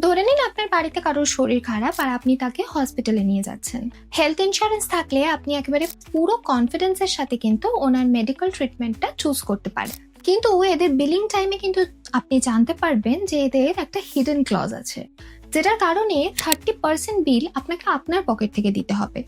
ধরে নিন আপনার বাড়িতে কারোর শরীর খারাপ আর আপনি তাকে হসপিটালে নিয়ে যাচ্ছেন। হেলথ ইন্স্যুরেন্স থাকলে আপনি একেবারে পুরো কনফিডেন্সের সাথে কিন্তু ওনার মেডিকেল ট্রিটমেন্টটা চুজ করতে পারেন। কিন্তু এদের বিলিং টাইমে কিন্তু আপনি জানতে পারবেন যে এদের একটা হিডেন ক্লজ আছে, যেটার কারণে 30% বিল আপনাকে আপনার পকেট থেকে দিতে হবে।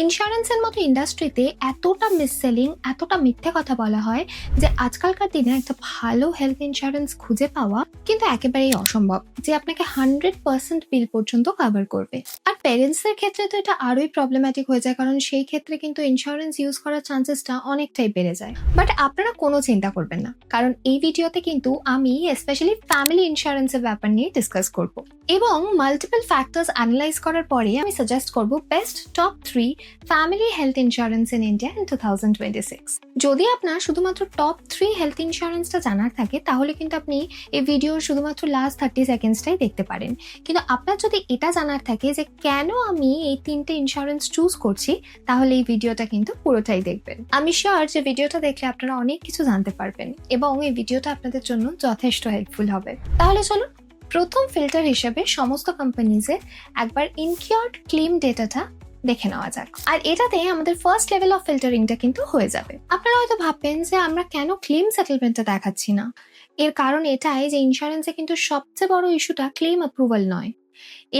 ইন্স্যুরেন্সের মতো ইন্ডাস্ট্রিতে এতটা মিসসেলিং, এতটা মিথ্যে কথা বলা হয় যে আজকালকার দিনে একটা ভালো হেলথ ইন্স্যুরেন্স খুঁজে পাওয়া কিন্তু একেবারেই অসম্ভব, যে আপনাকে 100% বিল পর্যন্ত কভার করবে। আর প্যারেন্টসদের ক্ষেত্রে তো এটা আরোই প্রবলেম্যাটিক হয়ে যায়, কারণ সেই ক্ষেত্রে কিন্তু ইন্স্যুরেন্স ইউজ করার চান্সেসটা অনেকটাই বেড়ে যায়। বাট আপনারা কোনো চিন্তা করবেন না, কারণ এই ভিডিওতে কিন্তু আমি স্পেশালি ফ্যামিলি ইন্স্যুরেন্সের ব্যাপার নিয়ে ডিসকাস করব এবং মাল্টিপল ফ্যাক্টরস অ্যানালাইজ করার পরে আমি সাজেস্ট করব best top 3 family health insurance in India in 2026। যদি আপনার শুধুমাত্র টপ 3 হেলথ ইন্স্যুরেন্সটা জানার থাকে তাহলে কিন্তু আপনি এই ভিডিওর শুধুমাত্র লাস্ট 30 সেকেন্ডসটাই দেখতে পারেন। কিন্তু আপনার যদি এটা জানার থাকে যে কেন আমি এই 3টে ইন্স্যুরেন্স চুজ করছি, তাহলে এই ভিডিওটা কিন্তু পুরোটাই দেখবেন। আমি শিওর যে ভিডিওটা দেখলে আপনারা অনেক কিছু জানতে পারবেন এবং এই ভিডিওটা আপনাদের জন্য যথেষ্ট হেল্পফুল হবে। তাহলে চলুন প্রথম ফিল্টার হিসেবে সমস্ত কোম্পানিজের একবার ইনকিউরড ক্লেম ডেটাটা দেখে নেওয়া যাক। আর এটাতে আমাদের ফার্স্ট লেভেল অফ ফিল্টারিংটা কিন্তু হয়ে যাবে। আপনারা হয়তো ভাববেন যে আমরা কেন ক্লেম সেটেলমেন্টটা দেখাচ্ছি না। এর কারণ এটাই যে ইন্স্যুরেন্সে কিন্তু সবচেয়ে বড় ইস্যুটা ক্লেম অ্যাপ্রুভাল নয়,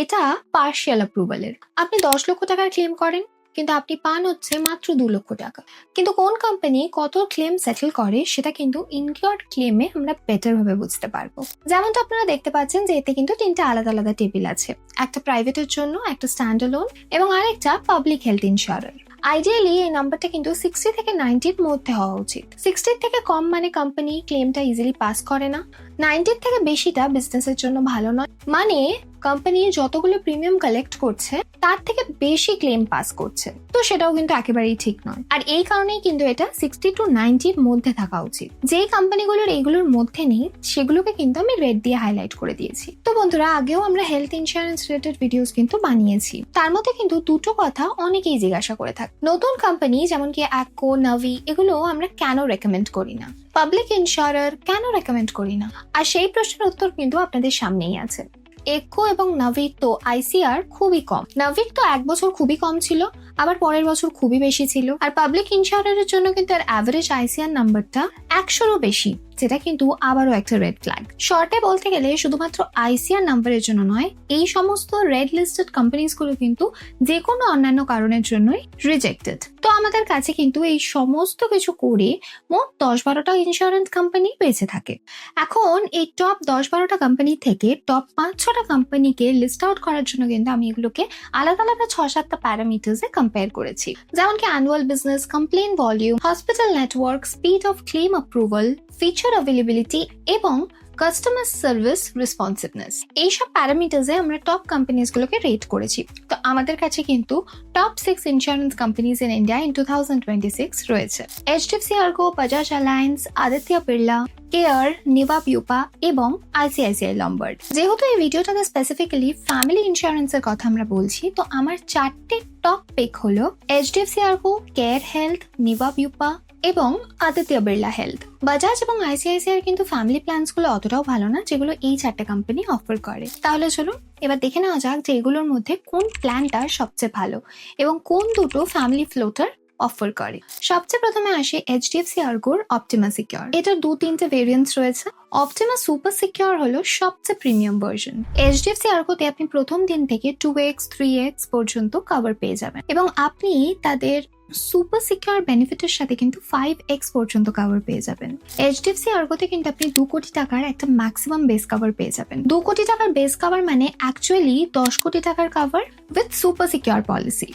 এটা পার্শিয়াল অ্যাপ্রুভালের। আপনি 10 লক্ষ টাকার ক্লেম করেন কিন্তু আপনি পান হচ্ছে মাত্র 2 লক্ষ টাকা। কিন্তু কোন কোম্পানি কত ক্লেম সেটেল করে সেটা কিন্তু ইনকিউরড ক্লেমে আমরা বেটার ভাবে বুঝতে পারবো। যেমনটা আপনারা দেখতে পাচ্ছেন যে এতে কিন্তু 3টে আলাদা আলাদা টেবিল আছে, একটা প্রাইভেটের জন্য, একটা স্ট্যান্ডঅ্যালোন এবং আরেকটা পাবলিক হেলথ ইন্স্যুরার। আইডিয়ালি এই নাম্বারটা কিন্তু 60 থেকে 90-র মধ্যে হওয়া উচিত। 60-র থেকে কম মানে কোম্পানি ক্লেমটা ইজিলি পাস করে না, 90-র থেকে বেশিটা বিজনেসের জন্য ভালো নয়, মানে কোম্পানি যতগুলো প্রিমিয়াম কালেক্ট করছে তার থেকে বেশি ক্লেম পাস করছে, তো সেটাও কিন্তু একেবারেই ঠিক নয়। আর এই কারণেই কিন্তু এটা 60 to 90-র মধ্যে থাকা উচিত। যেই কোম্পানিগুলোর এইগুলোর মধ্যে নেই সেগুলোকে কিন্তু আমি রেড দিয়ে হাইলাইট করে দিয়েছি। তো বন্ধুরা, আগেও আমরা হেলথ ইন্স্যুরেন্স রিলেটেড ভিডিওস কিন্তু বানিয়েছি, তার মধ্যে কিন্তু দুটো কথা অনেকেই জিজ্ঞাসা করে থাকে। নতুন কোম্পানি যেমন কি অ্যাকো, নাভি, এগুলো আমরা কেন রেকমেন্ড করি না, পাবলিক ইন্স্যুরার কেন রেকমেন্ড করি না? আর সেই প্রশ্নের উত্তর কিন্তু আপনাদের সামনেই আছে। একো এবং নাভির তো আইসিআর খুবই কম। নাভির তো 1 বছর খুবই কম ছিল, আবার পরের বছর খুবই বেশি ছিল। আর পাবলিক ইন্স্যুরারের জন্য কিন্তু এর অ্যাভারেজ আইসিআর নাম্বারটা 100-রও বেশি, যেটা কিন্তু আবারও একটা রেড ফ্ল্যাগ। শর্টে বলতে গেলে শুধুমাত্র আইসিআর নাম্বারের জন্য নয়, এই সমস্ত রেড লিস্টেড কোম্পানিজ গুলো কিন্তু যে কোনো অন্যান্য কারণের জন্যই রিজেক্টেড। তো আমাদের কাছে কিন্তু এই সমস্ত কিছু করে মোট 10-12টা ইন্স্যুরেন্স কোম্পানি বেঁচে থাকে। এখন এই টপ 10-12টা কোম্পানি থেকে টপ 5-6টা কোম্পানিকে লিস্ট আউট করার জন্য কিন্তু আমি এগুলোকে আলাদা আলাদা 6-7টা প্যারামিটার্সে কম্পেয়ার করেছি, যেমন কি annual business, complain volume, hospital network, speed of clans approval, feature availability এবং কাস্টমার সার্ভিস রেসপন্সিভনেস। এইসব প্যারামিটার্সে আমরা টপ কোম্পানিজ গুলোকে রেট করেছি। তো আমাদের কাছে কিন্তু top 6 insurance companies in India in 2026 রয়েছে। HDFC Ergo, Bajaj Allianz, Aditya, Birla, Care, Niva Bupa এবং ICICI লম্বার্ড। যেহেতু এই ভিডিওটাতে স্পেসিফিক্যালি ফ্যামিলি ইন্স্যুরেন্সের কথা আমরা বলছি, তো আমার 4টে টপ পিক হলো HDFC Ergo, Care Health, Niva Bupa এবং আদিত্য বিড়লা হেলথ। বাজাজ এবং ICICI কিন্তু ফ্যামিলি প্ল্যানস গুলো অতটাও ভালো না, যেগুলো এই 4টে কোম্পানি অফার করে। তাহলে চলুন এবার দেখে নেওয়া যাক যে এগুলোর মধ্যে কোন প্ল্যানটা সবচেয়ে ভালো এবং কোন দুটো ফ্যামিলি ফ্লোটার অফার করে। সবচেয়ে প্রথমে আসে HDFC Ergoর অপটিমা সিকিউর। এটার 2-3টে ভেরিয়েন্টস রয়েছে। অপটিমা সুপার সিকিউর হলো সবচেয়ে প্রিমিয়াম ভার্সন। HDFC Ergoতে আপনি প্রথম দিন থেকে 2x 3x পর্যন্ত কভার পেয়ে যাবেন এবং আপনি তাদের সুপার সিকিউর বেনিফিটের সাথে কিন্তু 5x পর্যন্ত কভার পেয়ে যাবেন। HDFC Ergoতে কিন্তু আপনি 2 কোটি টাকার একটা ম্যাক্সিমাম বেস কভার পেয়ে যাবেন। 2 কোটি টাকার বেস কভার মানে অ্যাকচুয়ালি 10 কোটি টাকার cover with super secure policy.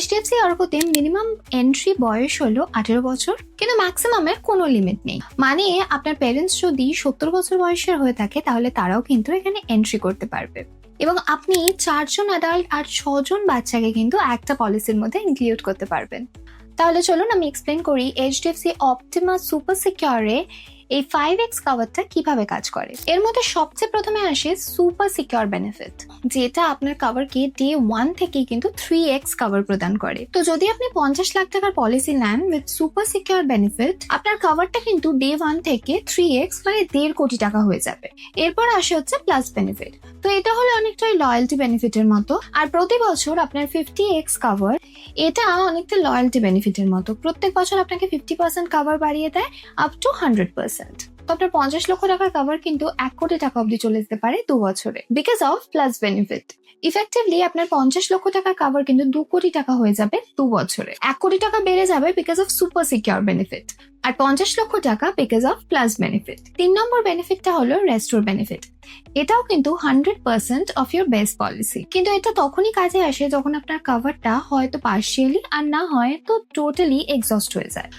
HDFC Ergoতে মিনিমাম এন্ট্রি বয়স হলো 18 বছর, কিন্তু ম্যাক্সিমামের কোনো লিমিট নেই। মানে আপনার প্যারেন্টস যদি 70 বছর বয়সের হয়ে থাকে তাহলে তারাও কিন্তু এখানে এন্ট্রি করতে পারবে এবং আপনি 4 জন অ্যাডাল্ট আর 6 জন বাচ্চাকে কিন্তু একটা পলিসির মধ্যে ইনক্লুড করতে পারবেন। তাহলে চলুন আমি এক্সপ্লেন করি HDFC অপটিমা সুপার সিকিউরে এই 5x কভারটা কিভাবে কাজ করে। এর মধ্যে সবচেয়ে প্রথমে আসে সুপার সিকিউর বেনিফিট, যেটা আপনার কভারকে ডে 1 থেকেই কিন্তু 3x কভার প্রদান করে। তো যদি আপনি 50 লাখ টাকার পলিসি নেন উইথ সুপার সিকিউর বেনিফিট, আপনার কভারটা কিন্তু ডে 1 থেকে 3x মানে 1.5 কোটি টাকা হয়ে যাবে। এরপর আসে হচ্ছে প্লাস বেনিফিট। তো এটা হলো অনেক অনেকটাই লয়্যালটি বেনিফিটের মতো। আর প্রতি বছর আপনার 50x কাভার, এটা অনেকটা লয়্যালটি বেনিফিটের মতো। প্রত্যেক বছর আপনাকে 50% কাভার বাড়িয়ে দেয় আপ টু 100%। তো আপনার 50 লক্ষ টাকার কাভার কিন্তু 1 কোটি টাকা অব্দি চলে যেতে পারে 2 বছরে, because of plus benefit. Effectively আপনার 50 লক্ষ টাকার কাভার কিন্তু 2 কোটি টাকা হয়ে যাবে 2 বছরে। 1 কোটি টাকা বেড়ে যাবে because of super secure benefit, আর 50 লক্ষ টাকা বিকজ অফ প্লাস বেনিফিট। 3 নম্বর বেনিফিটটা হলো রেস্টোর বেনিফিট। এটাও কিন্তু 100% অফ ইউর বেস পলিসি, কিন্তু এটা তখনই কাজে আসে যখন আপনার কাভারটা হয়তো পার্শিয়ালি আর না হয় তো টোটালি এক্সস্ট হয়ে যায়।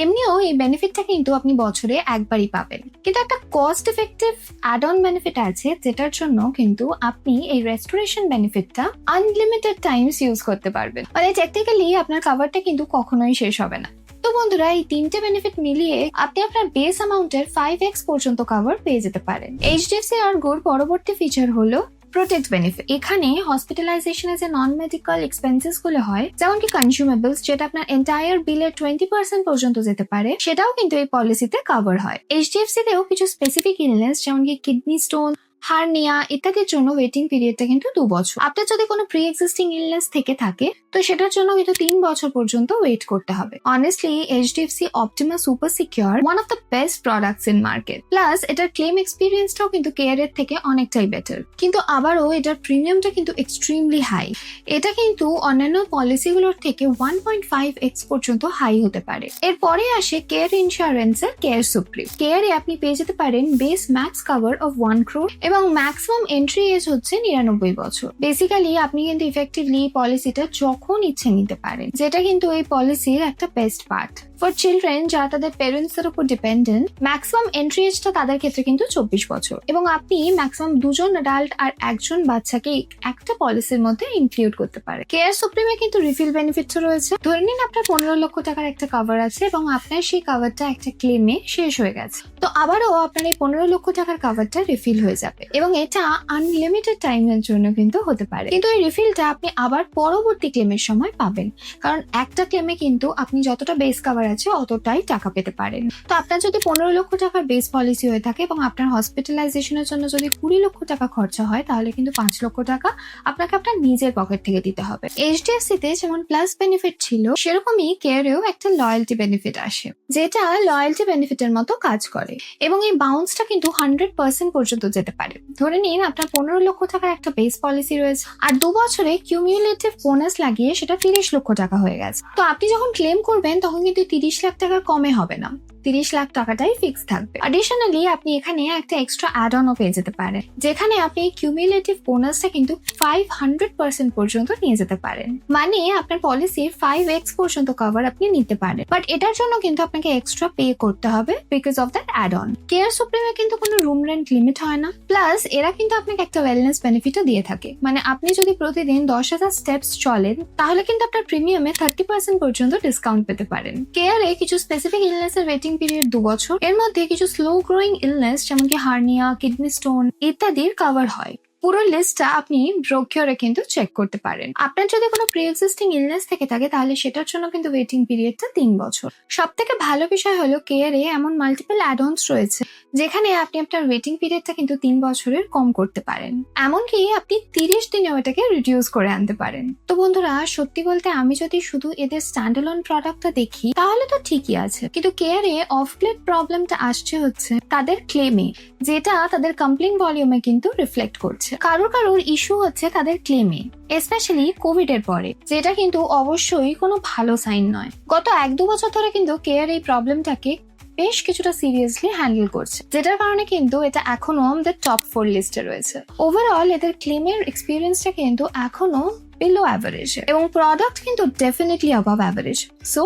এমনিও এই বেনিফিটটা কিন্তু আপনি বছরে একবারই পাবেন, কিন্তু একটা cost effective add on benefit আছে যেটার জন্য কিন্তু আপনি এই রেস্টোরেশন বেনিফিটটা আনলিমিটেড টাইমস ইউজ করতে পারবেন। মানে টেকনিক্যালি আপনার কাভারটা কিন্তু কখনোই শেষ হবে না। তো বন্ধুরা, এই 3টে বেনিফিট মিলিয়ে আপনি আপনার বেস অ্যামাউন্টের 5x পর্যন্ত কাভার পেয়ে যেতে পারেন। HDFC Ergoর পরবর্তী ফিচার হলো প্রোটেক্ট বেনিফিট। এখানে হসপিটালাইজেশনে যে নন মেডিকেল এক্সপেন্সেস গুলো হয়, যেমন কি কনজিউমেবলস, যেটা আপনার এন্টায়ার বিলের 20% পর্যন্ত যেতে পারে, সেটাও কিন্তু এই পলিসিতে কভার হয়। HDFC তেও কিছু স্পেসিফিক ইলনেস যেমন কি কিডনি স্টোন, হার্নিয়া ইত্যাদির জন্য ওয়েটিং পিরিয়ডটা কিন্তু 2 বছর। আপনার যদি কোনো প্রি এক্সিস্টিং ইলনেস থেকে থাকে তো সেটার জন্য কিন্তু 3 বছর পর্যন্ত ওয়েট করতে হবে। Honestly HDFC Optima super secure one of the best products in market. Plus এটার ক্লেম এক্সপিরিয়েন্সটাও কিন্তু কেয়ারের থেকে অনেকটাই বেটার, কিন্তু আবারও এটার প্রিমিয়ামটা কিন্তু এক্সট্রিমলি হাই। এটা কিন্তু অন্যান্য পলিসিগুলোর থেকে 1.5x পর্যন্ত হাই হতে পারে। এরপরে আসে কেয়ার ইন্স্যুরেন্সের কেয়ার সুপ্রিম। কেয়ারে আপনি পেয়ে যেতে পারেন base max cover of 1 crore এবং ম্যাক্সিমাম এন্ট্রি এজ হচ্ছে 99 বছর। বেসিক্যালি আপনি কিন্তু ইফেক্টিভলি পলিসিটা যখন ইচ্ছে নিতে পারেন, যেটা কিন্তু এই পলিসির একটা বেস্ট পার্ট। ফর চিলড্রেন যারা তাদের প্যারেন্টস এর উপর ডিপেন্ডেন্ট, ম্যাক্সিমাম এন্ট্রি এজটা তাদের ক্ষেত্রে কিন্তু 24 বছর, এবং আপনি ম্যাক্সিমাম 2 জন অ্যাডাল্ট আর 1 জন বাচ্চাকে একটা পলিসির মধ্যে ইনক্লুড করতে পারে। কেয়ার সুপ্রিমে কিন্তু রিফিল বেনিফিটস রয়েছে। ধরে নিন আপনার 15 লক্ষ টাকার একটা কাভার আছে এবং আপনার সেই কাভারটা একটা ক্লেমে শেষ হয়ে গেছে, তো আবারও আপনার এই 15 লক্ষ টাকার কাভারটা রিফিল হয়ে যাবে, এবং এটা আনলিমিটেড টাইমের জন্য কিন্তু হতে পারে। কিন্তু এই রিফিলটা আপনি আবার পরবর্তী ক্লেমের সময় পাবেন, কারণ একটা ক্লেমে কিন্তু আপনি যতটা বেস কাভার আছে অতটাই টাকা পেতে পারেন। তো আপনার যদি 15 লক্ষ টাকার বেস পলিসি হয়ে থাকে এবং আপনার হসপিটালাইজেশনের জন্য যদি 20 লক্ষ টাকা খরচা হয়, তাহলে কিন্তু 5 লক্ষ টাকা আপনাকে আপনার নিজের পকেট থেকে দিতে হবে। HDFC তে যেমন প্লাস বেনিফিট ছিল, সেরকমই কেয়ারেও একটা লয়্যালটি বেনিফিট আসে, যেটা লয়্যালটি বেনিফিটের মতো কাজ করে, এবং এই বাউন্সটা কিন্তু 100% পর্যন্ত যেতে পারে। ধরে নিন আপনার 15 লক্ষ টাকার একটা বেস পলিসি রয়েছে আর 2 বছরে কিউমুলেটিভ বোনাস লাগিয়ে সেটা 30 লক্ষ টাকা হয়ে গেছে। তো আপনি যখন ক্লেম করবেন তখন কিন্তু 30 লাখ টাকার কমে হবে না, 30 লাখ টাকাটাই ফিক্স থাকবে। অ্যাডিশনালি আপনি এখানে একটা এক্সট্রা অ্যাড অনও পেয়ে যেতে পারেন, যেখানে আপনি কিউমুলেটিভ বোনাসটা কিন্তু 500% পর্যন্ত নিয়ে যেতে পারেন। মানে আপনার পলিসির 5x পর্যন্ত কভার আপনি নিতে পারেন, বাট এটার জন্য কিন্তু আপনাকে এক্সট্রা পে করতে হবে because of that add on. Care সুপ্রিমে কিন্তু কোনো রুম রেন্ট লিমিট হয় না, প্লাস এরা কিন্তু আপনাকে একটা ওয়েলনেস বেনিফিটও দিয়ে থাকে। মানে আপনি যদি প্রতিদিন 10,000 স্টেপস চলেন, তাহলে কিন্তু আপনার প্রিমিয়ামে 30% পর্যন্ত ডিসকাউন্ট পেতে পারেন। কেয়ারে কিছু স্পেসিফিক ইলনেসের ওয়েটিং পিরিয়ড 2 বছর। এর মধ্যে কিছু স্লো গ্রোয়িং ইলনেস যেমন কি হার্নিয়া, কিডনি স্টোন ইত্যাদির কভার হয়। পুরো লিস্টটা আপনি ব্রোকিওরে কিন্তু চেক করতে পারেন। আপনার যদি কোনো প্রি এক্সিস্টিং ইলনেস থেকে থাকে তাহলে সেটার জন্য কিন্তু ওয়েটিং পিরিয়ডটা 3 বছর। সব থেকে ভালো বিষয় হলো কেয়ারে এমন মাল্টিপল অ্যাড-অনস রয়েছে যেখানে আপনি আপনার ওয়েটিং পিরিয়ডটা কিন্তু 3 বছরের কম করতে পারেন, এমনকি আপনি 30 দিনেও এটাকে রিডিউস করে আনতে পারেন। তো বন্ধুরা, সত্যি বলতে আমি যদি শুধু এদের স্ট্যান্ডঅ্যালোন প্রোডাক্টটা দেখি তাহলে তো ঠিকই আছে, কিন্তু কেয়ারে অফ প্লেট প্রবলেমটা আসছে হচ্ছে তাদের ক্লেমে, যেটা তাদের কমপ্লেইন ভলিউমে কিন্তু রিফ্লেক্ট করছে। কারোর ইস্যু হচ্ছে তাদের ক্লেমে, স্পেশালি কোভিড এর পরে, যেটা কিন্তু অবশ্যই কোনো ভালো সাইন নয়। গত 1-2 বছর ধরে কিন্তু কেয়ার এই প্রবলেমটাকে বেশ কিছুটা সিরিয়াসলি হ্যান্ডেল করছে, যেটার কারণে কিন্তু এটা এখনো আমাদের টপ 4 লিস্টে রয়েছে। ওভারঅল এদের ক্লেমের এক্সপিরিয়েন্সটা কিন্তু এখনো বিলো অ্যাভারেজ, এবং প্রোডাক্ট কিন্তু ডেফিনেটলি অ্যাবাভ অ্যাভারেজ। সো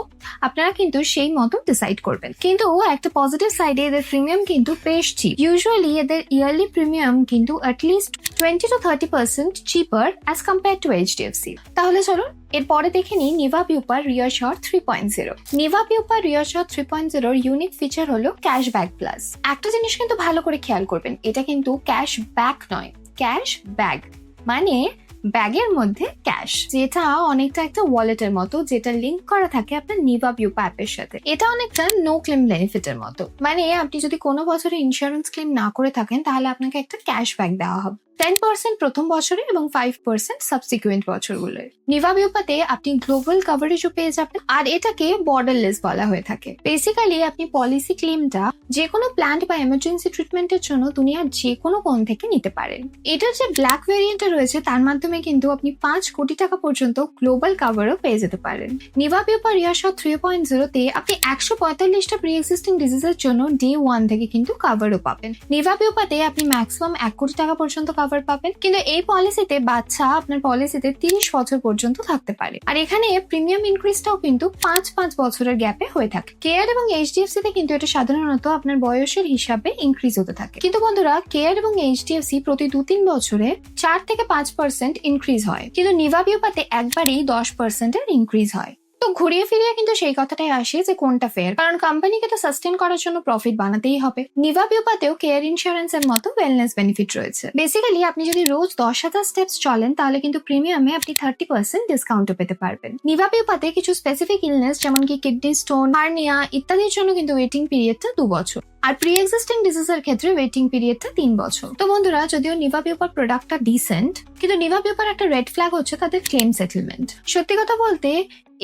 আপনারা কিন্তু সেই মতো ডিসাইড করবেন। কিন্তু একটা পজিটিভ সাইডে এদের প্রিমিয়াম কিন্তু বেশ চিপ। ইউজুয়ালি এদের ইয়ারলি প্রিমিয়াম কিন্তু at least 20 to 30% cheaper as compare to HDFC। তাহলে চলুন এরপরে দেখে নিই Nibha Bupa রিঅ্যাসিওর 3.0। Nibha Bupa রিঅ্যাসিওর 3.0 unique feature হলো ক্যাশব্যাক প্লাস। একটা জিনিস কিন্তু ভালো করে খেয়াল করবেন, এটা কিন্তু ক্যাশব্যাক নয়, ক্যাশব্যাক। মানে ব্যাগের মধ্যে ক্যাশ, যেটা অনেকটা একটা ওয়ালেটের মতো, যেটা লিংক করা থাকে আপনার নিভা বুপা অ্যাপের সাথে। এটা অনেকটা নো ক্লেম বেনিফিটের মতো, মানে আপনি যদি কোনো বছরে ইন্স্যুরেন্স ক্লেম না করে থাকেন তাহলে আপনাকে একটা ক্যাশব্যাক দেওয়া হবে 10% প্রথম বছরে এবং 5% সাবসিকুয়েন্ট বছরগুলোর। নিভা বুপাতে আপনি গ্লোবাল কভারেজও পেয়ে যাবেন, আর এটাকে বর্ডারলেস বলা হয়ে থাকে। বেসিক্যালি আপনি পলিসি ক্লেমটা যে কোনো প্ল্যান্ট বা এমার্জেন্সি ট্রিটমেন্টের জন্য দুনিয়ার যে কোনো কোণ থেকে নিতে পারেন। এটার যে ব্ল্যাক ভেরিয়েন্টটা রয়েছে তার মাধ্যমে কিন্তু আপনি 5 কোটি টাকা পর্যন্ত গ্লোবাল কভারও পেয়ে যেতে পারেন। নিভা বুপা রিয়াশট 3.0-তে আপনি 145টা প্রি এক্সিস্টিং ডিজিজের জন্য ডে 1 থেকে কিন্তু কভারও পাবেন। নিভা বুপাতে আপনি ম্যাক্সিমাম 1 কোটি টাকা পর্যন্ত কভার পাবেন, কিন্তু এই পলিসিতে বাচ্চা আপনার পলিসিতে 30 বছর পর্যন্ত থাকতে পারে। আর এখানে প্রিমিয়াম ইনক্রিজটাও কিন্তু 5 বছরের গ্যাপে হয়ে থাকে। কেয়ার এবং এইচডিএফসি তে কিন্তু এটা সাধারণত আপনার বয়সের হিসাবে ইনক্রিজ হতে থাকে, কিন্তু বন্ধুরা কেয়ার এবং এইচডিএফসি প্রতি 2-3 বছরে 4 থেকে 5% ইনক্রিজ হয়, কিন্তু নিভা বুপাতে একবারেই 10%-এর ইনক্রিজ হয়। তো ঘুরিয়ে ফিরিয়ে কিন্তু সেই কথাটাই আসে যে কোনটা ফেয়ার, কারণ কোম্পানিকে তো সাস্টেন করার জন্য প্রফিট বানাতেই হবে। নিভা বুপাতেও কেয়ার ইন্স্যুরেন্সের মতো ওয়েলনেস বেনিফিট রয়েছে। বেসিক্যালি আপনি যদি রোজ 10,000 স্টেপস চলেন তাহলে কিন্তু প্রিমিয়ামে আপনি 30% ডিসকাউন্টও পেতে পারবেন। নিভা বুপাতে কিছু স্পেসিফিক ইলনেস যেমন কি কিডনি স্টোন, হার্নিয়া ইত্যাদির জন্য কিন্তু ওয়েটিং পিরিয়ডটা 2 বছর, আর প্রি এক্সিস্টিং ডিজিজের ক্ষেত্রে ওয়েটিং পিরিয়ডটা 3 বছর। তো বন্ধুরা, যদিও নিভা বুপার প্রোডাক্টটা ডিসেন্ট, কিন্তু নিভা বুপার একটা রেড ফ্ল্যাগ হচ্ছে তাদের ক্লেম সেটেলমেন্ট। সত্যি কথা বলতে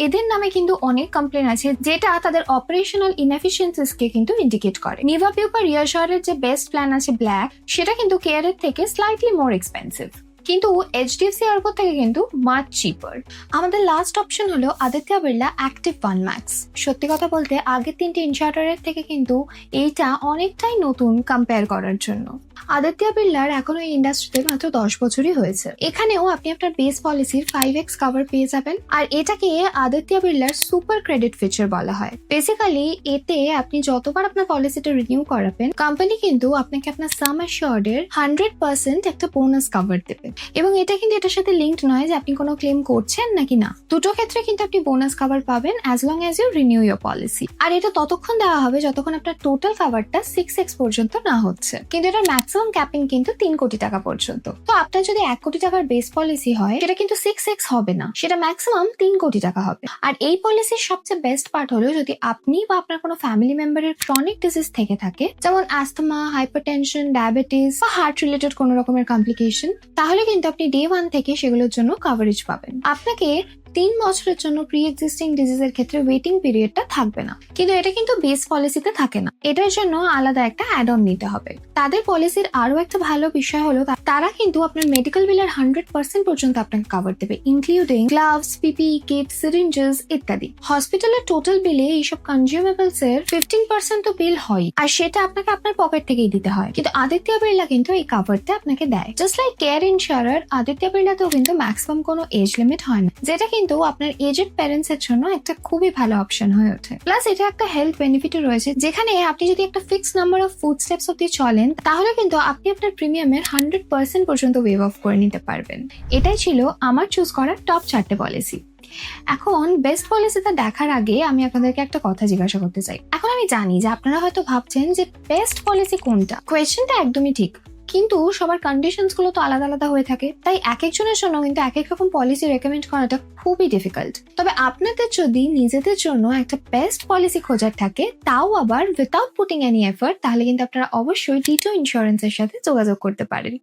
এদের নামে কিন্তু অনেক কমপ্লেন আছে যেটা তাদের অপারেশনাল ইনএফিসিয়েন্সিস কে কিন্তু ইন্ডিকেট করে। নিভা বুপা রিয়াশরের যে বেস্ট প্ল্যান আছে ব্ল্যাক, সেটা কিন্তু কেয়ারের থেকে স্লাইটলি মোর এক্সপেন্সিভ, কিন্তু HDFC Ergo থেকে কিন্তু মাচ চিপার। আমাদের লাস্ট অপশন হলো আদিত্য বিড়লা অ্যাক্টিভ 1 ম্যাক্স। সত্যি কথা বলতে আগের 3টে ইনস্যুরের থেকে কিন্তু এইটা অনেকটাই নতুন কম্পেয়ার করার জন্য। আদিত্য বিড়লার এখনো এই ইন্ডাস্ট্রিতে মাত্র 10 বছরই হয়েছে। এখানেও আপনি আপনার বেস পলিসির 5x কভার পেয়ে যাবেন, আর এটাকে আদিত্য বিড়লার সুপার ক্রেডিট ফিচার বলা হয়। বেসিক্যালি এতে আপনি যতবার আপনার পলিসিটা রিনিউ করাবেন, কোম্পানি কিন্তু আপনাকে আপনার সাম অ্যাশিওর্ডের 100% একটা বোনাস কভার দেবে, এবং এটা কিন্তু এটার সাথে লিঙ্কড নয় যে আপনি কোনো ক্লেম করছেন নাকি না। দুটো ক্ষেত্রে কিন্তু আপনি বোনাস কভার পাবেন as long as you renew your policy, আর এটা ততক্ষণ দেওয়া হবে যতক্ষণ আপনার টোটাল কভারটা 6x পর্যন্ত না হচ্ছে, কিন্তু এটার ম্যাক্সিমাম ক্যাপিং কিন্তু 3 কোটি টাকা পর্যন্ত। তো আপনার যদি 1 কোটি টাকার বেস পলিসি হয় সেটা কিন্তু 6x হবে না, সেটা ম্যাক্সিমাম 3 কোটি টাকা হবে। আর এই পলিসির সবচেয়ে বেস্ট পার্ট হলো যদি আপনি বা আপনার কোনো ফ্যামিলি মেম্বারের ক্রনিক ডিজিজ থেকে থাকে, যেমন অ্যাস্থমা, হাইপারটেনশন, ডায়াবেটিস বা হার্ট রিলেটেড কোনো রকমের কমপ্লিকেশন, তাহলে কিন্তু আপনি ডে 1 থেকে সেগুলোর জন্য কভারেজ পাবেন। আপনাকে 3 বছরের জন্য প্রি এক্সিস্টিং ডিজিজের ক্ষেত্রে ওয়েটিং পিরিয়ডটা থাকবে না, কিন্তু এটা কিন্তু বেস পলিসিতে থাকে না। এটার জন্য আলাদা একটা অ্যাড অন নিতে হবে। তাদের পলিসির আরো একটা ভালো বিষয় হলো তারা কিন্তু আপনার মেডিকেল বিলের 100% পর্যন্ত আপনাকে কভার দেবে, ইনক্লুডিং গ্লাভস, পিপি কিট, সিরিঞ্জেস ইত্যাদি। হসপিটালের টোটাল বিলে এইসব কনজিউমেবলস এর 15% তো বিল হয়, আর সেটা আপনাকে আপনার পকেট থেকেই দিতে হয়, কিন্তু আদিত্য বিড়লা কিন্তু এই কভারটা আপনাকে দেয়। Just like Care insurer, Aditya বিড়লাতেও কিন্তু ম্যাক্সিমাম কোনো এজ লিমিট হয় না, যেটা কিন্তু আপনার এজেড প্যারেন্টস এর জন্য একটা খুবই ভালো অপশন হয়ে ওঠে। প্লাস এটা একটা হেলথ বেনিফিটও রয়েছে, যেখানে আপনি যদি একটা fixed number of food steps অব্দি চলেন তাহলে কিন্তু আপনি আপনার প্রিমিয়ামের 100% পর্যন্ত ওয়েভ অফ করে নিতে পারবেন। এটাই ছিল আমার চুজ করা টপ 4টে পলিসি। এখন বেস্ট পলিসিটা দেখার আগে আমি আপনাদেরকে একটা কথা জিজ্ঞাসা করতে চাই। এখন আমি জানি যে আপনারা হয়তো ভাবছেন যে বেস্ট পলিসি কোনটা। কোয়েশ্চেনটা একদমই ঠিক, কিন্তু সবার কন্ডিশনস গুলো তো আলাদা আলাদা হয়ে থাকে, তাই এক একজনের জন্য কিন্তু এক এক রকম পলিসি রেকমেন্ড করাটা খুবই ডিফিকাল্ট। তবে আপনাদের যদি নিজেদের জন্য একটা বেস্ট পলিসি খোঁজার থাকে, তাও আবার উইথাউট পুটিং এনি এফর্ট, তাহলে কিন্তু আপনারা অবশ্যই ডিটো ইন্স্যুরেন্সের সাথে যোগাযোগ করতে পারেন।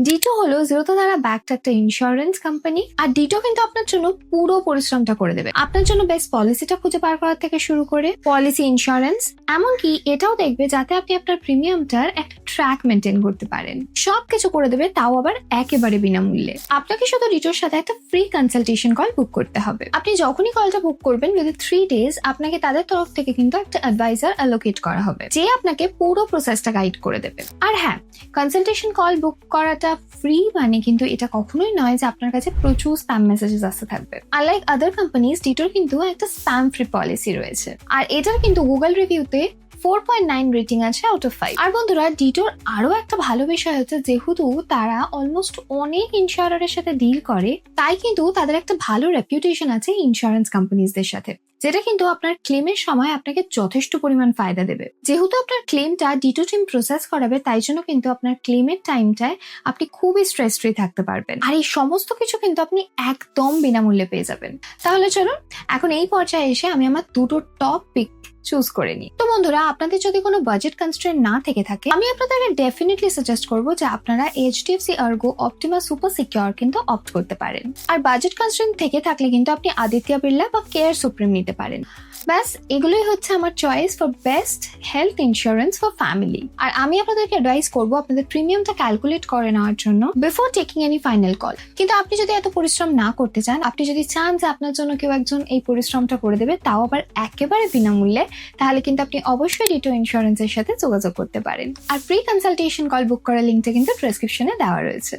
ডিটো হলো জিরোতে দ্বারা ব্যাকড একটা ইন্স্যুরেন্স কোম্পানি, আর ডিটো কিন্তু আপনার জন্য পুরো পরিশ্রমটা করে দেবে। আপনার জন্য বেস্ট পলিসিটা খুঁজে বার করার থেকে শুরু করে পলিসি ইন্স্যুরেন্স, এমনকি এটাও দেখবে যাতে আপনি আপনার প্রিমিয়ামটার একটা ট্র্যাক মেনটেন করতে পারেন। সবকিছু করে দেবে, তাও আবার একেবারে বিনামূল্যে। আপনাকে শুধু ডিটোর সাথে একটা ফ্রি কনসালটেশন কল বুক করতে হবে। আপনি যখনই কলটা বুক করবেন উইদিন 3 days আপনাকে তাদের তরফ থেকে কিন্তু একটা অ্যাডভাইজার অ্যালোকেট করা হবে, যে আপনাকে পুরো প্রসেসটা গাইড করে দেবে। আর হ্যাঁ, কনসালটেশন কল বুক করাটা ফ্রি মানে কিন্তু এটা কখনোই নয় যে আপনার কাছে প্রচুর স্প্যাম মেসেজেস আসতে থাকবে। আনলাইক আদার কোম্পানিজ, ডিটোর কিন্তু একটা স্প্যাম ফ্রি পলিসি রয়েছে, আর এটার কিন্তু গুগল রিভিউতে 4.9 রেটিং আছে আউট অফ 5। আর বন্ধুরা ডিটোর আরো একটা ভালো বিষয় হচ্ছে যেহেতু তারা অলমোস্ট অনেক ইন্স্যুরারের সাথে ডিল করে, তাই কিন্তু তাদের একটা ভালো রেপুটেশন আছে ইন্স্যুরেন্স কোম্পানিজদের সাথে, যেটা কিন্তু আপনার ক্লেমের সময় আপনাকে যথেষ্ট পরিমাণ ফায়দা দেবে। যেহেতু আপনার ক্লেমটা ডিটো টিম প্রসেস করাবে, তাই জন্য কিন্তু আপনার ক্লেমের টাইমটায় আপনি খুবই স্ট্রেস ফ্রি থাকতে পারবেন। আর এই সমস্ত কিছু কিন্তু আপনি একদম বিনামূল্যে পেয়ে যাবেন। তাহলে চলুন এখন এই পর্যায়ে এসে আমি আমার দুটো টপ পিক চুজ করে নিই। তো বন্ধুরা, আপনাদের যদি কোনো বাজেট কনস্ট্রেন্ট না থেকে থাকে, আমি আপনাদেরকে ডেফিনেটলি সাজেস্ট করবো যে আপনারা HDFC Ergo Optima super secure কিন্তু অপ্ট করতে পারেন। আর বাজেট কনস্ট্রেন্ট থেকে থাকলে কিন্তু আপনি আদিত্য, বিড়লা বা কেয়ার সুপ্রিম নিতে পারেন। ব্যাস এগুলোই হচ্ছে আমার choice for best health insurance for family. আর আমি আপনাদেরকে অ্যাডভাইস করবো আপনাদের প্রিমিয়ামটা ক্যালকুলেট করে নেওয়ার জন্য before taking any final call. কিন্তু আপনি যদি এত পরিশ্রম না করতে চান, আপনি যদি চান যে আপনার জন্য কেউ একজন এই পরিশ্রমটা করে দেবে, তাও আবার একেবারে বিনামূল্যে, তাহলে কিন্তু আপনি অবশ্যই ডিটো ইন্স্যুরেন্সের সাথে যোগাযোগ করতে পারেন। আর ফ্রি কনসালটেশন কল বুক করার লিঙ্কটা কিন্তু ডেসক্রিপশনে দেওয়া রয়েছে।